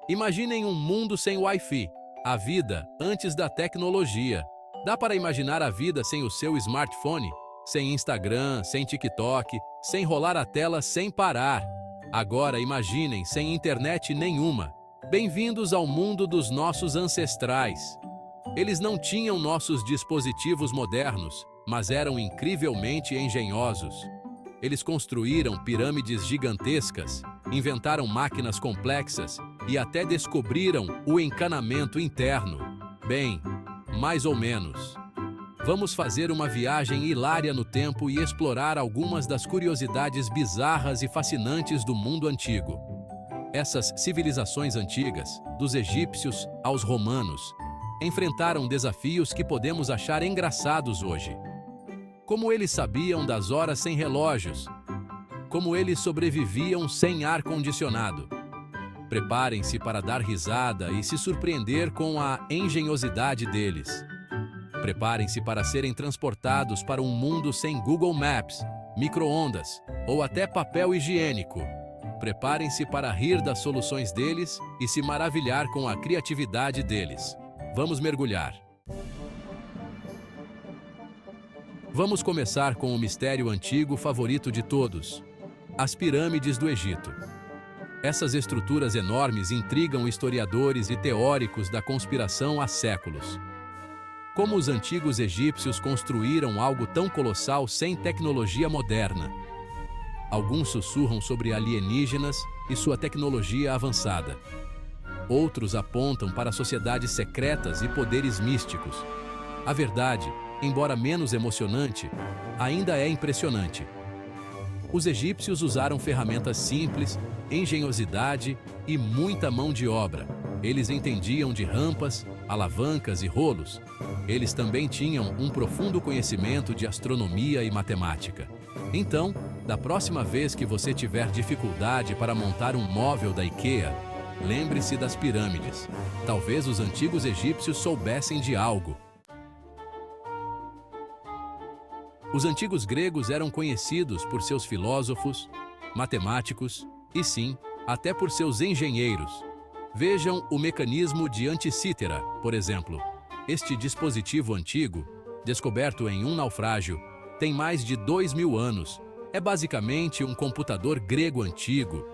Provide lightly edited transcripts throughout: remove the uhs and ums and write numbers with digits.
Imaginem um mundo sem Wi-Fi, a vida antes da tecnologia. Dá para imaginar a vida sem o seu smartphone? Sem Instagram, sem TikTok, sem rolar a tela sem parar. Agora imaginem sem internet nenhuma. Bem-vindos ao mundo dos nossos ancestrais. Eles não tinham nossos dispositivos modernos, mas eram incrivelmente engenhosos. Eles construíram pirâmides gigantescas, inventaram máquinas complexas e até descobriram o encanamento interno. Bem, mais ou menos. Vamos fazer uma viagem hilária no tempo e explorar algumas das curiosidades bizarras e fascinantes do mundo antigo. Essas civilizações antigas, dos egípcios aos romanos, enfrentaram desafios que podemos achar engraçados hoje. Como eles sabiam das horas sem relógios? Como eles sobreviviam sem ar-condicionado? Preparem-se para dar risada e se surpreender com a engenhosidade deles. Preparem-se para serem transportados para um mundo sem Google Maps, micro-ondas ou até papel higiênico. Preparem-se para rir das soluções deles e se maravilhar com a criatividade deles. Vamos mergulhar. Vamos começar com o mistério antigo favorito de todos: as pirâmides do Egito. Essas estruturas enormes intrigam historiadores e teóricos da conspiração há séculos. Como os antigos egípcios construíram algo tão colossal sem tecnologia moderna? Alguns sussurram sobre alienígenas e sua tecnologia avançada. Outros apontam para sociedades secretas e poderes místicos. A verdade, embora menos emocionante, ainda é impressionante. Os egípcios usaram ferramentas simples, engenhosidade e muita mão de obra. Eles entendiam de rampas, alavancas e rolos. Eles também tinham um profundo conhecimento de astronomia e matemática. Então, da próxima vez que você tiver dificuldade para montar um móvel da IKEA, lembre-se das pirâmides. Talvez os antigos egípcios soubessem de algo. Os antigos gregos eram conhecidos por seus filósofos, matemáticos e, sim, até por seus engenheiros. Vejam o mecanismo de Anticítera, por exemplo. Este dispositivo antigo, descoberto em um naufrágio, tem mais de 2000 anos. É basicamente um computador grego antigo.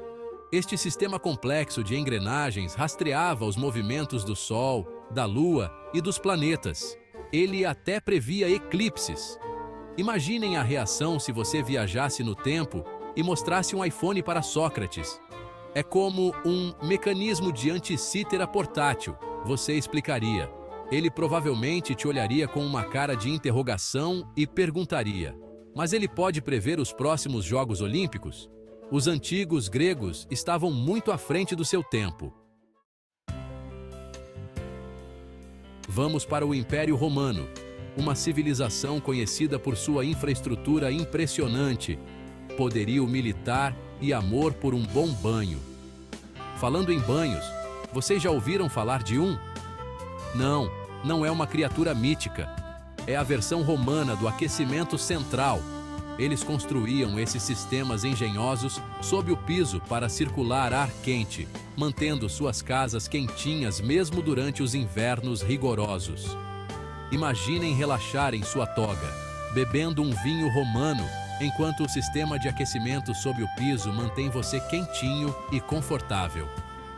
Este sistema complexo de engrenagens rastreava os movimentos do Sol, da Lua e dos planetas. Ele até previa eclipses. Imaginem a reação se você viajasse no tempo e mostrasse um iPhone para Sócrates. É como um mecanismo de Anticítera portátil, você explicaria. Ele provavelmente te olharia com uma cara de interrogação e perguntaria: mas ele pode prever os próximos Jogos Olímpicos? Os antigos gregos estavam muito à frente do seu tempo. Vamos para o Império Romano, uma civilização conhecida por sua infraestrutura impressionante, poderio militar e amor por um bom banho. Falando em banhos, vocês já ouviram falar de um? Não é uma criatura mítica. É a versão romana do aquecimento central. Eles construíam esses sistemas engenhosos sob o piso para circular ar quente, mantendo suas casas quentinhas mesmo durante os invernos rigorosos. Imaginem relaxar em sua toga, bebendo um vinho romano, enquanto o sistema de aquecimento sob o piso mantém você quentinho e confortável.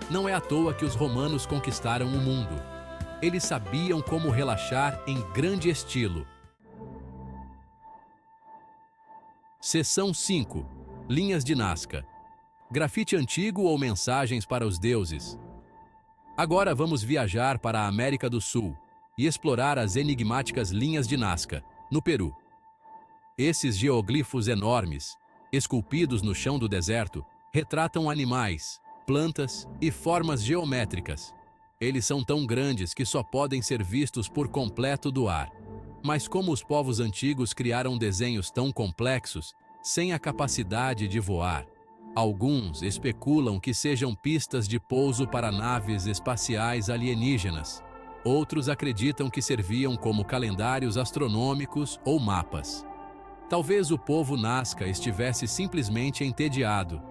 Não é à toa que os romanos conquistaram o mundo. Eles sabiam como relaxar em grande estilo. Seção 5. Linhas de Nazca. Grafite antigo ou mensagens para os deuses? Agora vamos viajar para a América do Sul e explorar as enigmáticas linhas de Nazca, no Peru. Esses geoglifos enormes, esculpidos no chão do deserto, retratam animais, plantas e formas geométricas. Eles são tão grandes que só podem ser vistos por completo do ar. Mas como os povos antigos criaram desenhos tão complexos, sem a capacidade de voar? Alguns especulam que sejam pistas de pouso para naves espaciais alienígenas. Outros acreditam que serviam como calendários astronômicos ou mapas. Talvez o povo Nazca estivesse simplesmente entediado.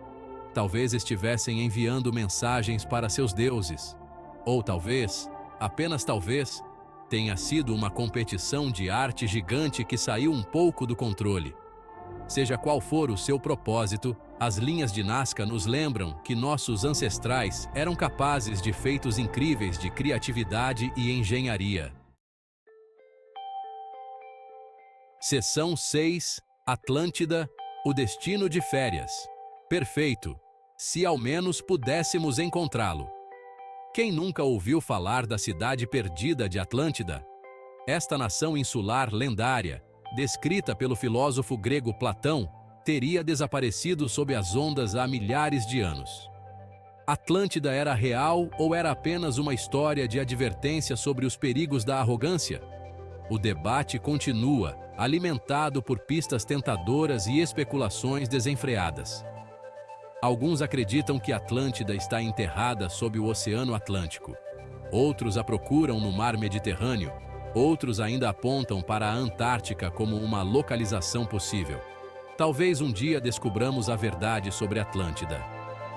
Talvez estivessem enviando mensagens para seus deuses. Ou talvez, apenas talvez, tenha sido uma competição de arte gigante que saiu um pouco do controle. Seja qual for o seu propósito, as linhas de Nazca nos lembram que nossos ancestrais eram capazes de feitos incríveis de criatividade e engenharia. Seção 6. Atlântida, o destino de férias. Perfeito, se ao menos pudéssemos encontrá-lo. Quem nunca ouviu falar da cidade perdida de Atlântida? Esta nação insular lendária, descrita pelo filósofo grego Platão, teria desaparecido sob as ondas há milhares de anos. Atlântida era real ou era apenas uma história de advertência sobre os perigos da arrogância? O debate continua, alimentado por pistas tentadoras e especulações desenfreadas. Alguns acreditam que Atlântida está enterrada sob o Oceano Atlântico. Outros a procuram no Mar Mediterrâneo. Outros ainda apontam para a Antártica como uma localização possível. Talvez um dia descubramos a verdade sobre Atlântida.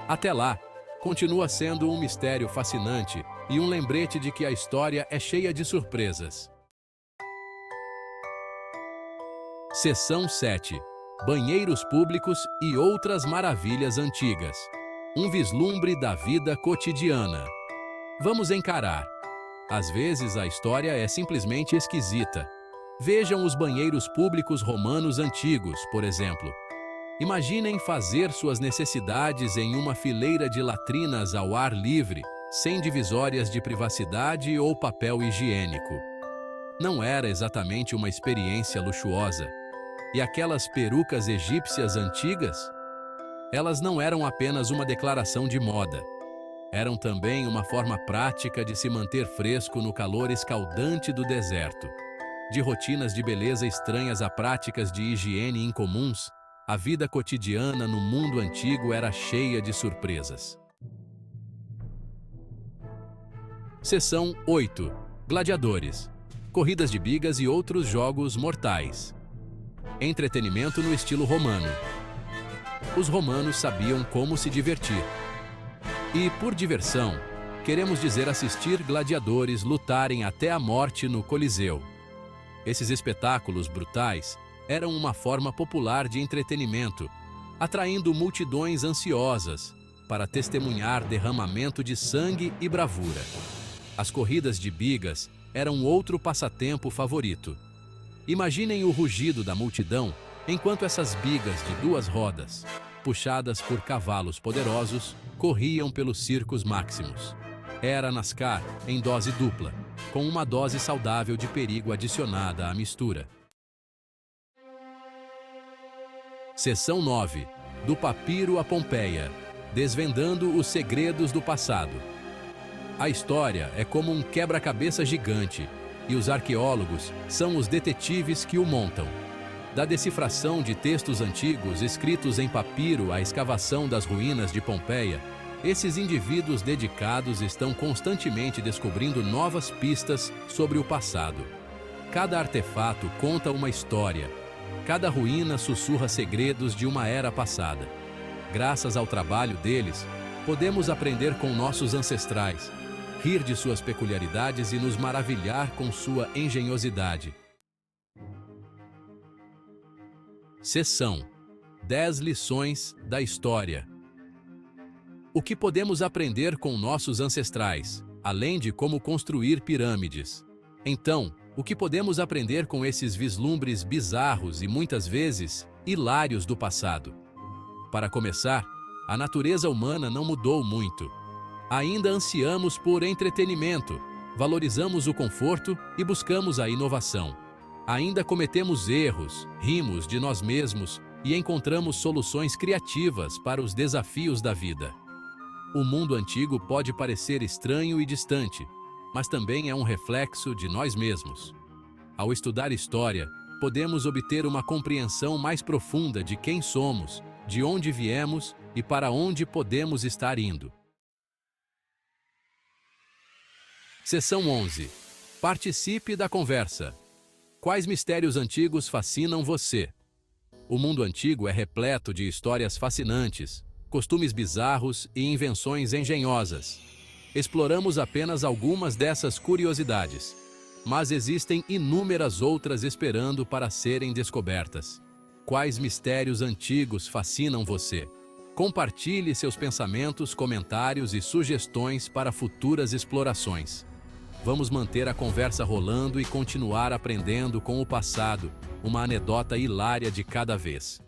Até lá, continua sendo um mistério fascinante e um lembrete de que a história é cheia de surpresas. Seção 7. Banheiros públicos e outras maravilhas antigas. Um vislumbre da vida cotidiana. Vamos encarar. Às vezes a história é simplesmente esquisita. Vejam os banheiros públicos romanos antigos, por exemplo. Imaginem fazer suas necessidades em uma fileira de latrinas ao ar livre, sem divisórias de privacidade ou papel higiênico. Não era exatamente uma experiência luxuosa. E aquelas perucas egípcias antigas? Elas não eram apenas uma declaração de moda. Eram também uma forma prática de se manter fresco no calor escaldante do deserto. De rotinas de beleza estranhas a práticas de higiene incomuns, a vida cotidiana no mundo antigo era cheia de surpresas. Seção 8. Gladiadores. Corridas de bigas e outros jogos mortais. Entretenimento no estilo romano. Os romanos sabiam como se divertir. E, por diversão, queremos dizer assistir gladiadores lutarem até a morte no Coliseu. Esses espetáculos brutais eram uma forma popular de entretenimento, atraindo multidões ansiosas para testemunhar derramamento de sangue e bravura. As corridas de bigas eram outro passatempo favorito. Imaginem o rugido da multidão enquanto essas bigas de 2 rodas, puxadas por cavalos poderosos, corriam pelos circos máximos. Era NASCAR em dose dupla, com uma dose saudável de perigo adicionada à mistura. Seção 9. Do Papiro a Pompeia, desvendando os segredos do passado. A história é como um quebra-cabeça gigante, e os arqueólogos são os detetives que o montam. Da decifração de textos antigos escritos em papiro à escavação das ruínas de Pompeia, esses indivíduos dedicados estão constantemente descobrindo novas pistas sobre o passado. Cada artefato conta uma história. Cada ruína sussurra segredos de uma era passada. Graças ao trabalho deles, podemos aprender com nossos ancestrais, rir de suas peculiaridades e nos maravilhar com sua engenhosidade. Seção 10 lições da história. O que podemos aprender com nossos ancestrais, além de como construir pirâmides? Então, o que podemos aprender com esses vislumbres bizarros e muitas vezes hilários do passado? Para começar, a natureza humana não mudou muito. Ainda ansiamos por entretenimento, valorizamos o conforto e buscamos a inovação. Ainda cometemos erros, rimos de nós mesmos e encontramos soluções criativas para os desafios da vida. O mundo antigo pode parecer estranho e distante, mas também é um reflexo de nós mesmos. Ao estudar história, podemos obter uma compreensão mais profunda de quem somos, de onde viemos e para onde podemos estar indo. Seção 11. Participe da conversa. Quais mistérios antigos fascinam você? O mundo antigo é repleto de histórias fascinantes. costumes bizarros e invenções engenhosas. Exploramos apenas algumas dessas curiosidades, mas existem inúmeras outras esperando para serem descobertas. Quais mistérios antigos fascinam você? Compartilhe seus pensamentos, comentários e sugestões para futuras explorações. Vamos manter a conversa rolando e continuar aprendendo com o passado, uma anedota hilária de cada vez.